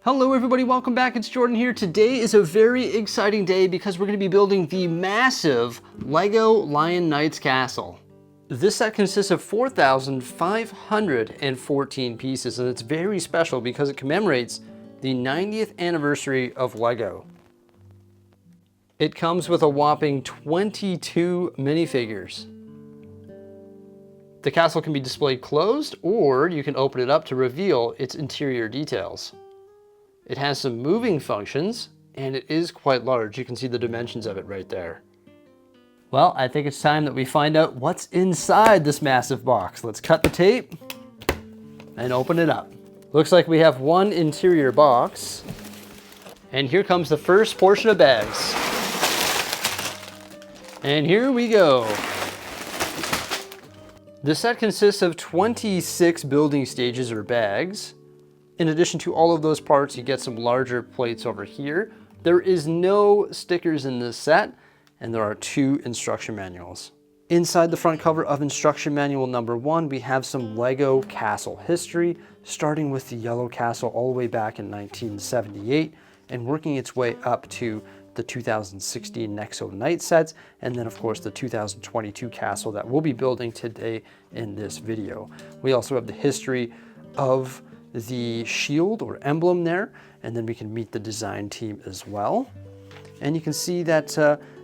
Hello everybody, welcome back. It's Jordan here. Today is a very exciting day because we're going to be building the massive Lego Lion Knights castle. This set consists of 4,514 pieces, and it's very special because it commemorates the 90th anniversary of Lego. It comes with a whopping 22 minifigures. The castle can be displayed closed, or you can open it up to reveal its interior details. It has some moving functions, and it is quite large. You can see the dimensions of it right there. Well, I think it's time that we find out what's inside this massive box. Let's cut the tape and open it up. Looks like we have one interior box. And here comes the first portion of bags. And here we go. The set consists of 26 building stages or bags. In addition to all of those parts, you get some larger plates over here. There is no stickers in this set, and there are 2 instruction manuals. Inside the front cover of instruction manual number 1, we have some Lego castle history, starting with the yellow castle all the way back in 1978, and working its way up to the 2016 Nexo Knight sets, and then of course the 2022 castle that we'll be building today in this video. We also have the history of the shield or emblem there, and then we can meet the design team as well. And you can see that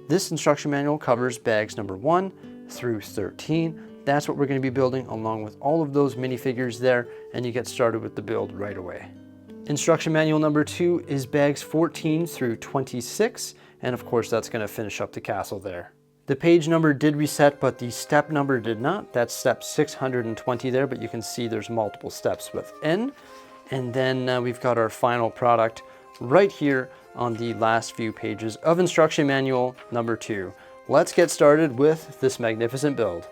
this instruction manual covers bags number 1 through 13. That's what we're going to be building along with all of those minifigures there, and you get started with the build right away. Instruction manual number 2 is bags 14 through 26, and of course that's going to finish up the castle there. The page number did reset, but the step number did not. That's step 620 there, but you can see there's multiple steps within. And then we've got our final product right here on the last few pages of instruction manual number 2. Let's get started with this magnificent build.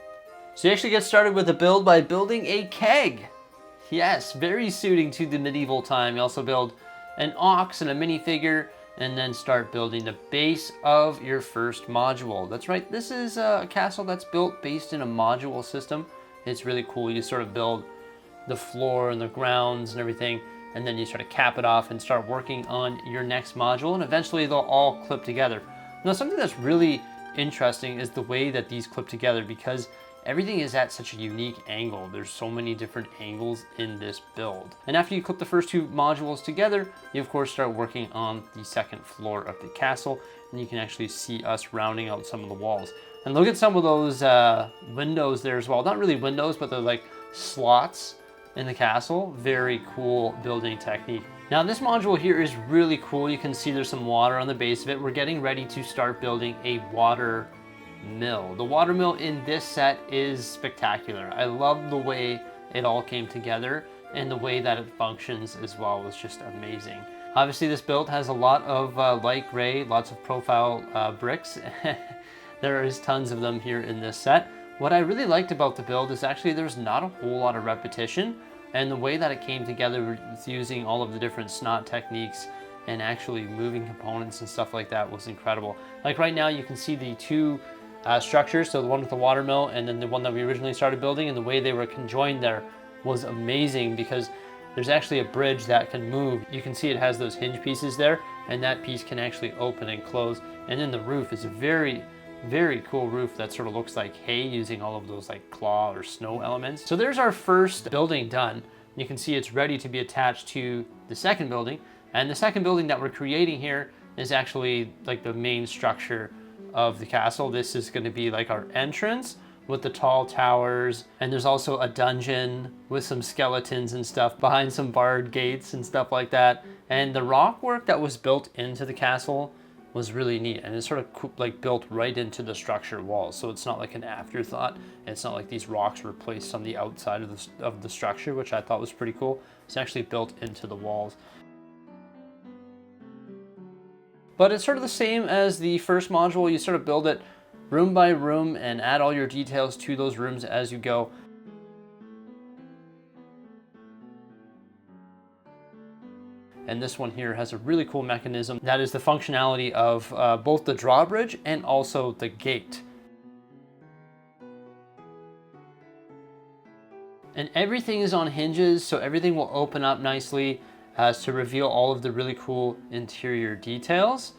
So you actually get started with the build by building a keg. Yes, very suiting to the medieval time. You also build an ox and a minifigure, and then start building the base of your first module. That's right, this is a castle that's built based in a module system. It's really cool. You sort of build the floor and the grounds and everything, and then you sort of cap it off and start working on your next module, and eventually they'll all clip together. Now, something that's really interesting is the way that these clip together, because everything is at such a unique angle. There's so many different angles in this build. And after you clip the first 2 modules together, you of course start working on the second floor of the castle, and you can actually see us rounding out some of the walls. And look at some of those windows there as well. Not really windows, but they're like slots in the castle. Very cool building technique. Now this module here is really cool. You can see there's some water on the base of it. We're getting ready to start building a water mill. The water mill in this set is spectacular. I love the way it all came together, and the way that it functions as well was just amazing. Obviously this build has a lot of light gray, lots of profile bricks. There is tons of them here in this set. What I really liked about the build is actually there's not a whole lot of repetition, and the way that it came together with using all of the different snot techniques and actually moving components and stuff like that was incredible. Like right now you can see the 2 structures, so the one with the water mill and then the one that we originally started building, and the way they were conjoined there was amazing because there's actually a bridge that can move. You can see it has those hinge pieces there, and that piece can actually open and close. And then the roof is a very, very cool roof that sort of looks like hay, using all of those like claw or snow elements. So there's our first building done. You can see it's ready to be attached to the second building, and the second building that we're creating here is actually like the main structure of the castle. This is going to be like our entrance with the tall towers, and there's also a dungeon with some skeletons and stuff behind some barred gates and stuff like that. And the rock work that was built into the castle was really neat, and it's sort of like built right into the structure walls, so it's not like an afterthought. It's not like these rocks were placed on the outside of the structure, which I thought was pretty cool. It's actually built into the walls. But it's sort of the same as the first module. You sort of build it room by room and add all your details to those rooms as you go. And this one here has a really cool mechanism that is the functionality of both the drawbridge and also the gate. And everything is on hinges, so everything will open up nicely. to reveal all of the really cool interior details.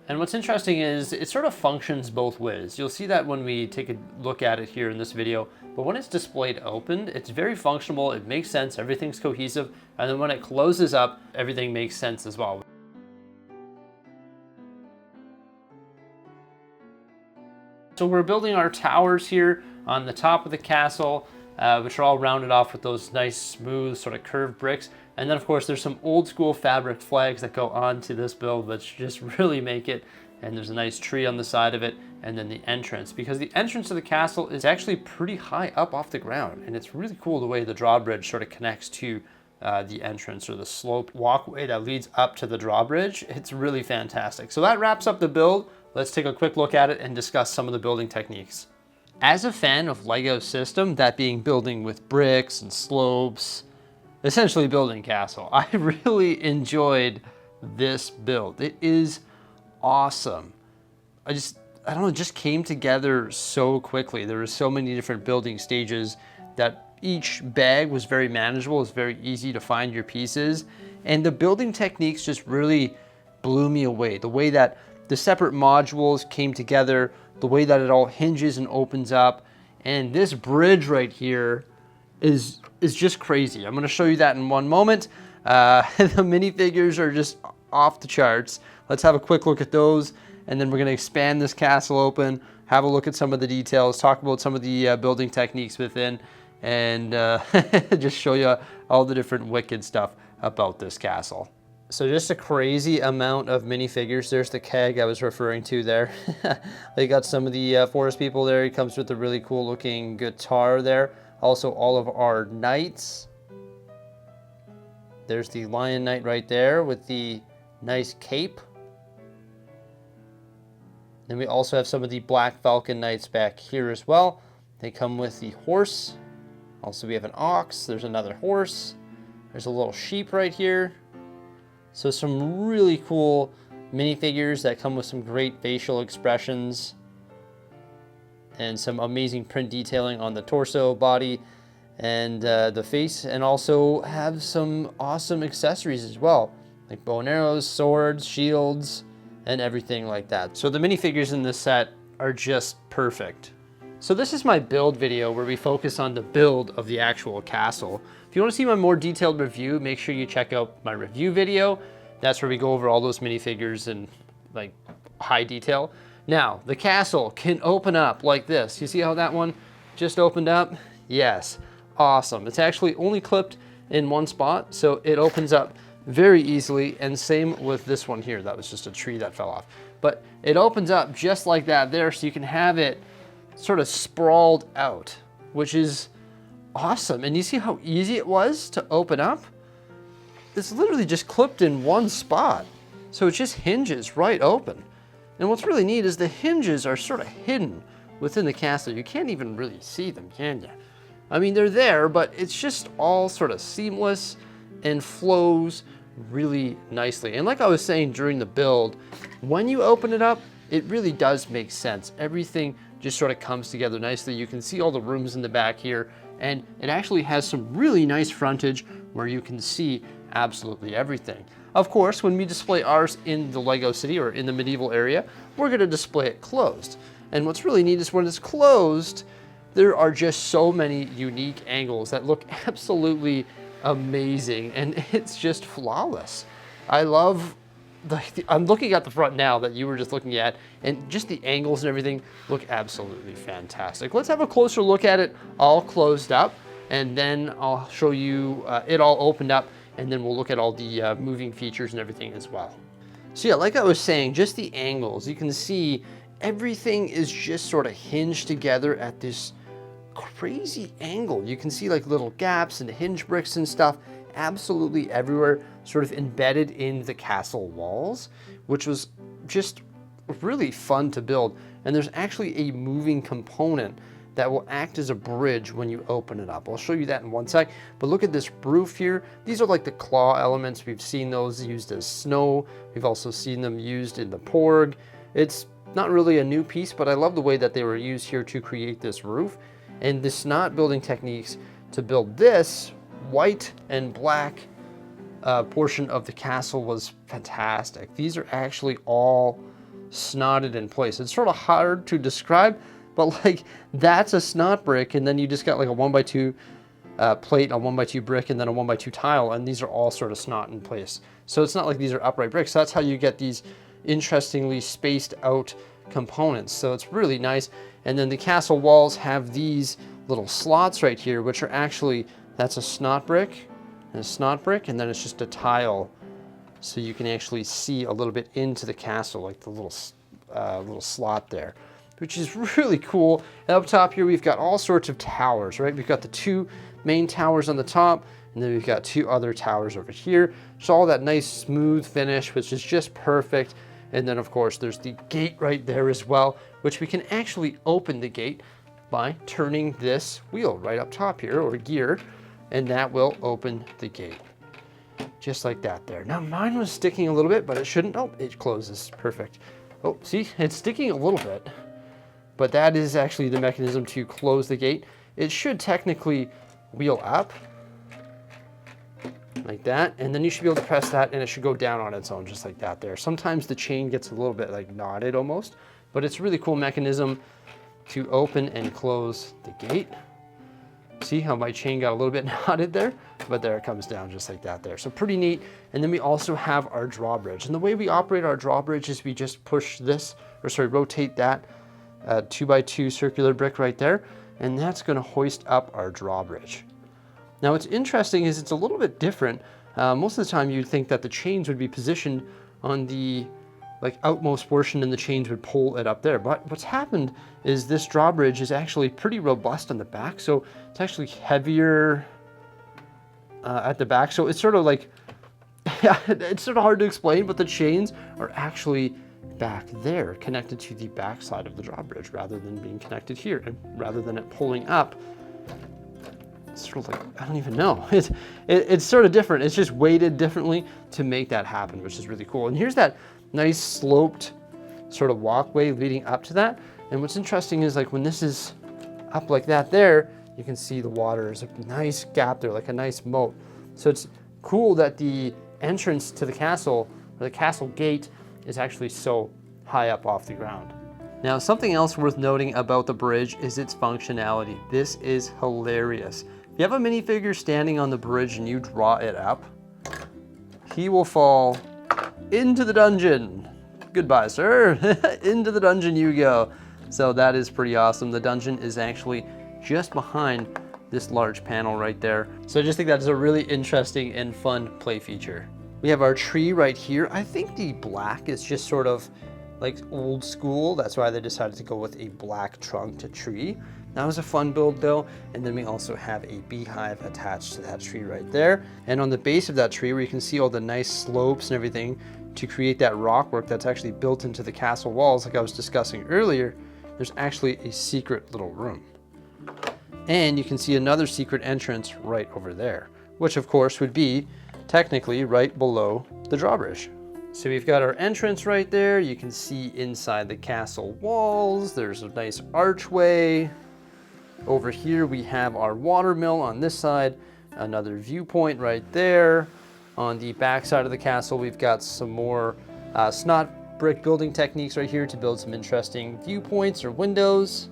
And what's interesting is it sort of functions both ways. You'll see that when we take a look at it here in this video, but when it's displayed opened, it's very functional, it makes sense, everything's cohesive, and then when it closes up, everything makes sense as well. So we're building our towers here on the top of the castle, which are all rounded off with those nice, smooth, sort of curved bricks. And then of course there's some old school fabric flags that go onto this build, which just really make it. And there's a nice tree on the side of it, and then the entrance, because the entrance to the castle is actually pretty high up off the ground. And it's really cool the way the drawbridge sort of connects to the entrance, or the sloped walkway that leads up to the drawbridge. It's really fantastic. So that wraps up the build. Let's take a quick look at it and discuss some of the building techniques. As a fan of Lego system, that being building with bricks and slopes, essentially building castle, I really enjoyed this build. It is awesome. I don't know, it just came together so quickly. There were so many different building stages that each bag was very manageable. It's very easy to find your pieces. And the building techniques just really blew me away. The way that the separate modules came together, the way that it all hinges and opens up. And this bridge right here is just crazy. I'm gonna show you that in one moment. The minifigures are just off the charts. Let's have a quick look at those, and then we're gonna expand this castle open, have a look at some of the details, talk about some of the building techniques within, and just show you all the different wicked stuff about this castle. So just a crazy amount of minifigures. There's the keg I was referring to there. They got some of the forest people there. He comes with a really cool looking guitar there. Also all of our knights. There's the lion knight right there with the nice cape. Then we also have some of the black falcon knights back here as well. They come with the horse. Also we have an ox. There's another horse. There's a little sheep right here. So some really cool minifigures that come with some great facial expressions and some amazing print detailing on the torso, body, and the face, and also have some awesome accessories as well, like bow and arrows, swords, shields, and everything like that. So the minifigures in this set are just perfect. So this is my build video where we focus on the build of the actual castle. If you want to see my more detailed review, make sure you check out my review video. That's where we go over all those minifigures in like high detail. Now, the castle can open up like this. You see how that one just opened up? Yes, awesome. It's actually only clipped in one spot, so it opens up very easily, and same with this one here. That was just a tree that fell off. But it opens up just like that there, so you can have it sort of sprawled out, which is awesome. And you see how easy it was to open up? It's literally just clipped in one spot. So it just hinges right open. And what's really neat is the hinges are sort of hidden within the castle. You can't even really see them, can you? I mean, they're there, but it's just all sort of seamless and flows really nicely. And like I was saying during the build, when you open it up, it really does make sense. Everything just sort of comes together nicely. You can see all the rooms in the back here, and it actually has some really nice frontage where you can see absolutely everything. Of course, when we display ours in the Lego City or in the medieval area, we're going to display it closed. And what's really neat is when it's closed, there are just so many unique angles that look absolutely amazing, and it's just flawless. I love I'm looking at the front now that you were just looking at, and just the angles and everything look absolutely fantastic. Let's have a closer look at it all closed up, and then I'll show you it all opened up, and then we'll look at all the moving features and everything as well. So yeah, like I was saying, just the angles, you can see everything is just sort of hinged together at this crazy angle. You can see like little gaps and hinge bricks and stuff absolutely everywhere, sort of embedded in the castle walls, which was just really fun to build. And there's actually a moving component that will act as a bridge when you open it up. I'll show you that in one sec, but look at this roof here. These are like the claw elements. We've seen those used as snow. We've also seen them used in the porg. It's not really a new piece, but I love the way that they were used here to create this roof. And the snot building techniques to build this white and black portion of the castle was fantastic. These are actually all snotted in place. It's sort of hard to describe, but like that's a snot brick, and then you just got like a 1x2 plate, a 1x2 brick, and then a 1x2 tile, and these are all sort of snot in place. So it's not like these are upright bricks. That's how you get these interestingly spaced out components. So it's really nice. And then the castle walls have these little slots right here, which are actually, that's a snot brick and a snot brick, and then it's just a tile. So you can actually see a little bit into the castle, like the little slot there, which is really cool. And up top here, we've got all sorts of towers, right? We've got the 2 main towers on the top, and then we've got 2 other towers over here. So all that nice smooth finish, which is just perfect. And then of course there's the gate right there as well, which we can actually open the gate by turning this wheel right up top here, or gear, and that will open the gate. Just like that there. Now mine was sticking a little bit, but it shouldn't. Oh, it closes, perfect. Oh, see, it's sticking a little bit, but that is actually the mechanism to close the gate. It should technically wheel up like that, and then you should be able to press that and it should go down on its own, just like that there. Sometimes the chain gets a little bit like knotted almost, but it's a really cool mechanism to open and close the gate. See how my chain got a little bit knotted there, but there it comes down just like that there. So pretty neat. And then we also have our drawbridge, and the way we operate our drawbridge is we just push this, or sorry, rotate that 2x2 circular brick right there, and that's going to hoist up our drawbridge. Now what's interesting is it's a little bit different. Most of the time you'd think that the chains would be positioned on the like outmost portion and the chains would pull it up there. But what's happened is this drawbridge is actually pretty robust on the back. So it's actually heavier at the back. So it's sort of like, yeah, it's sort of hard to explain, but the chains are actually back there connected to the back side of the drawbridge rather than being connected here. And rather than it pulling up, it's sort of like, I don't even know. It's sort of different. It's just weighted differently to make that happen, which is really cool. And here's that nice sloped sort of walkway leading up to that. And what's interesting is like when this is up like that there, you can see the water. There's a nice gap there, like a nice moat. So it's cool that the entrance to the castle, or the castle gate, is actually so high up off the ground. Now, something else worth noting about the bridge is its functionality. This is hilarious. If you have a minifigure standing on the bridge and you draw it up, he will fall into the dungeon. Goodbye, sir. Into the dungeon you go. So that is pretty awesome. The dungeon is actually just behind this large panel right there. So I just think that is a really interesting and fun play feature. We have our tree right here. I think the black is just sort of like old school. That's why they decided to go with a black trunk to tree. That was a fun build though. And then we also have a beehive attached to that tree right there. And on the base of that tree, where you can see all the nice slopes and everything to create that rock work that's actually built into the castle walls, like I was discussing earlier, there's actually a secret little room. And you can see another secret entrance right over there, which of course would be technically right below the drawbridge. So we've got our entrance right there. You can see inside the castle walls. There's a nice archway. Over here we have our water mill on this side, another viewpoint right there. On the back side of the castle, we've got some more snot brick building techniques right here to build some interesting viewpoints or windows.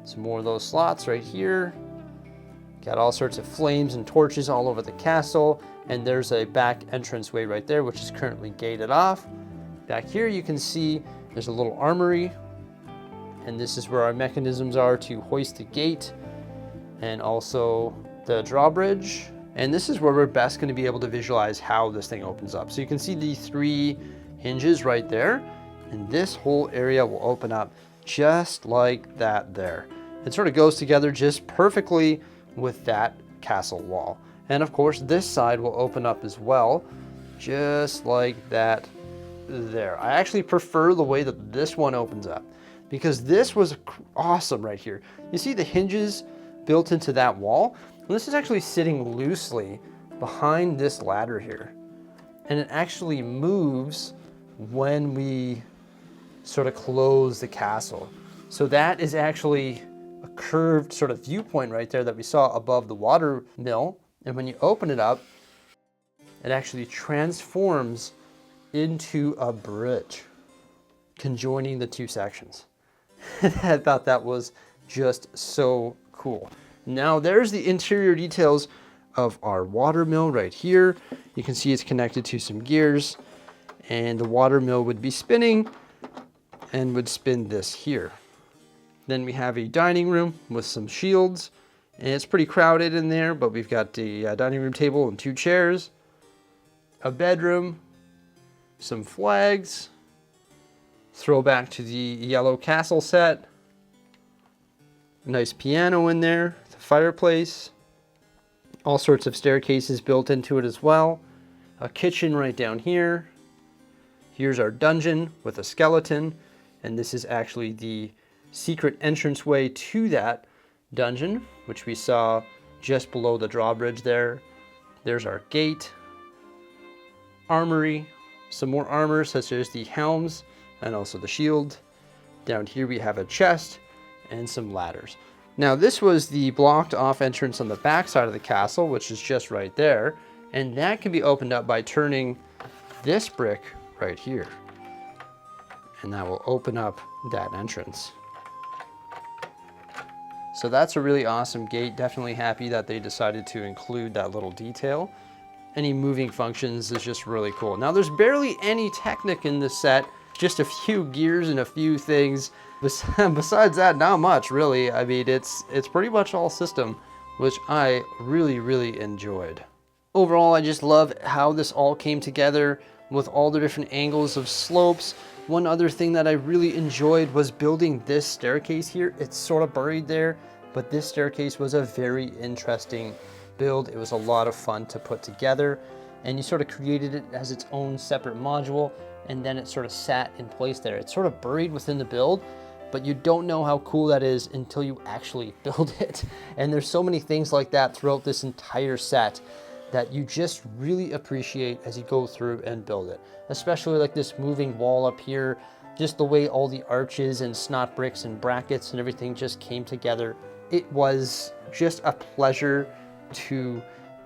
Some more of those slots right here. Got all sorts of flames and torches all over the castle. And there's a back entranceway right there, which is currently gated off. Back here you can see there's a little armory. And this is where our mechanisms are to hoist the gate and also the drawbridge. And this is where we're best going to be able to visualize how this thing opens up. So you can see the 3 hinges right there. And this whole area will open up just like that there. It sort of goes together just perfectly with that castle wall. And of course, this side will open up as well, just like that there. I actually prefer the way that this one opens up because this was awesome right here. You see the hinges built into that wall? And this is actually sitting loosely behind this ladder here. And it actually moves when we sort of close the castle. So that is actually a curved sort of viewpoint right there that we saw above the water mill. And when you open it up, it actually transforms into a bridge, conjoining the two sections. I thought that was just so cool. Now there's the interior details of our water mill right here. You can see it's connected to some gears, and the water mill would be spinning and would spin this here. Then we have a dining room with some shields, and it's pretty crowded in there, but we've got the dining room table and 2 chairs, a bedroom, some flags, throwback to the yellow castle set, nice piano in there, the fireplace, all sorts of staircases built into it as well, a kitchen right down here. Here's our dungeon with a skeleton, and this is actually the secret entranceway to that dungeon, which we saw just below the drawbridge there. There's our gate, armory, some more armor such as the helms and also the shield. Down here we have a chest and some ladders. Now this was the blocked off entrance on the back side of the castle, which is just right there, and that can be opened up by turning this brick right here, and that will open up that entrance. So that's a really awesome gate. Definitely happy that they decided to include that little detail. Any moving functions is just really cool. Now there's barely any Technic in this set, just a few gears and a few things. Besides that, not much really. I mean, it's pretty much all system, which I really enjoyed. Overall, I just love how this all came together with all the different angles of slopes. One other thing that I really enjoyed was building this staircase here. It's sort of buried there, but this staircase was a very interesting build. It was a lot of fun to put together, and you sort of created it as its own separate module, and then it sort of sat in place there. It's sort of buried within the build, but you don't know how cool that is until you actually build it. And there's so many things like that throughout this entire set that you just really appreciate as you go through and build it. Especially like this moving wall up here, just the way all the arches and snot bricks and brackets and everything just came together. It was just a pleasure to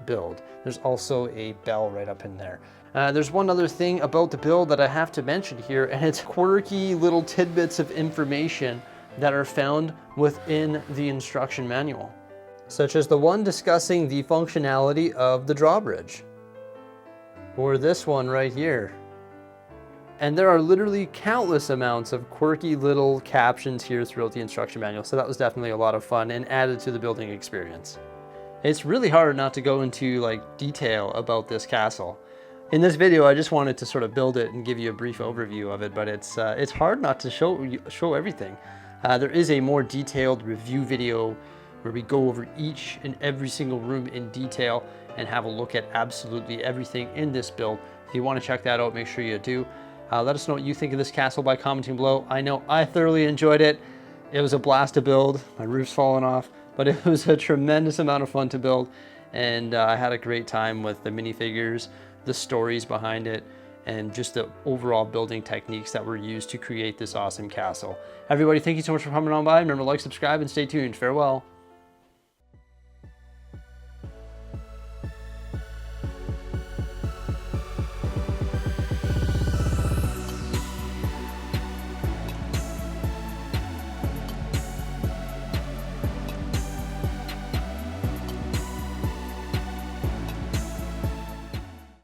build. There's also a bell right up in there. There's one other thing about the build that I have to mention here, and it's quirky little tidbits of information that are found within the instruction manual, such as the one discussing the functionality of the drawbridge, or this one right here. And there are literally countless amounts of quirky little captions here throughout the instruction manual, so that was definitely a lot of fun and added to the building experience. It's really hard not to go into like detail about this castle. In this video, I just wanted to sort of build it and give you a brief overview of it, but it's hard not to show everything. There is a more detailed review video where we go over each and every single room in detail and have a look at absolutely everything in this build. If you want to check that out, make sure you do. Let us know what you think of this castle by commenting below. I know I thoroughly enjoyed it. It was a blast to build. My roof's fallen off, but it was a tremendous amount of fun to build, and I had a great time with the minifigures, the stories behind it, and just the overall building techniques that were used to create this awesome castle. Everybody, thank you so much for coming on by. Remember to like, subscribe, and stay tuned. Farewell.